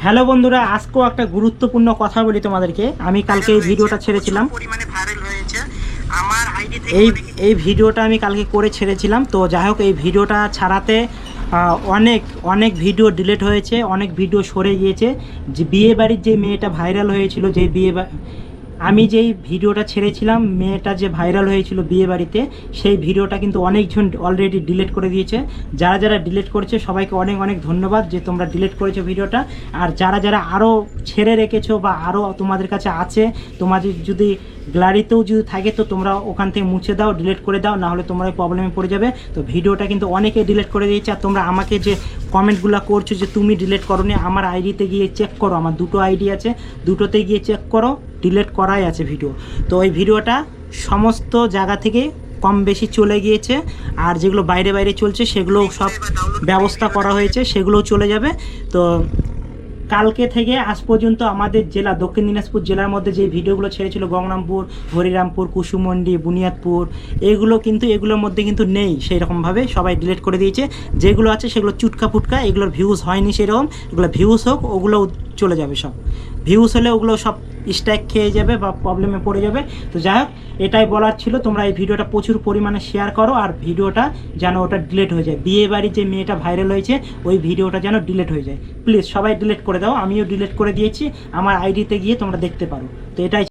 Hello বন্ধুরা, আজকেও একটা গুরুত্বপূর্ণ কথা বলি তোমাদেরকে। আমি কালকে এই ভিডিওটা ছেড়েছিলাম, এই এই ভিডিওটা আমি কালকে করে ছেড়েছিলাম। তো যাই হোক, এই ভিডিওটা ছাড়াতে অনেক অনেক ভিডিও ডিলিট হয়েছে, অনেক ভিডিও সরে গিয়েছে। যে বিয়ে বাড়ির যে মেয়েটা ভাইরাল হয়েছিল, যে আমি যেই ভিডিওটা ছেড়েছিলাম, মেয়েটা যে ভাইরাল হয়েছিল বিয়ে বাড়িতে, সেই ভিডিওটা কিন্তু অনেকজন অলরেডি ডিলিট করে দিয়েছে। যারা যারা ডিলিট করেছে সবাইকে অনেক অনেক ধন্যবাদ যে তোমরা ডিলিট করেছো ভিডিওটা। আর যারা যারা আরও ছেড়ে রেখেছো বা আরও তোমাদের কাছে আছে, তোমাদের যদি গ্যালারিতেও যদি থাকে তো তোমরা ওখান থেকে মুছে দাও, ডিলিট করে দাও, নাহলে তোমরা প্রবলেমে পড়ে যাবে। তো ভিডিওটা কিন্তু অনেকে ডিলিট করে দিয়েছে। আর তোমরা আমাকে যে কমেন্টগুলো করছো যে তুমি ডিলিট করো নি, আমার আইডিতে গিয়ে চেক করো, আমার দুটো আইডি আছে, দুটোতে গিয়ে চেক করো, ডিলিট করাই আছে ভিডিও। তো ওই ভিডিওটা সমস্ত জায়গা থেকে কম বেশি চলে গিয়েছে। আর যেগুলো বাইরে বাইরে চলছে সেগুলো সব ব্যবস্থা করা হয়েছে, সেগুলোও চলে যাবে। তো কালকে থেকে আজ পর্যন্ত আমাদের জেলা দক্ষিণ দিনাজপুর জেলার মধ্যে যে ভিডিওগুলো ছেড়েছিল, গঙ্গারামপুর, হরিরামপুর, কুসুমন্ডি, বুনিয়াদপুর, এগুলোর মধ্যে কিন্তু নেই সেই রকমভাবে, সবাই ডিলিট করে দিয়েছে। যেগুলো আছে সেগুলো চুটকা ফুটকা, এগুলোর ভিউজ হয়নি সেরকম। এগুলো ভিউজ হোক, ওগুলো চলে যাবে সব। ভিউজ হলে ওগুলো সব স্ট্রাইক খেয়ে যাবে বা প্রবলেমে পড়ে যাবে। তো যাই হোক, এটাই বলার ছিল। তোমরা এই ভিডিওটা প্রচুর পরিমাণে শেয়ার করো, আর ভিডিওটা যেন ওটা ডিলিট হয়ে যায়। বিয়ে বাড়ির যে মেয়েটা ভাইরাল হয়েছে ওই ভিডিওটা যেন ডিলিট হয়ে যায়। প্লিজ সবাই ডিলিট করে দাও, আমিও ডিলিট করে দিয়েছি, আমার আইডিতে গিয়ে তোমরা দেখতে পারো। তো এটাই।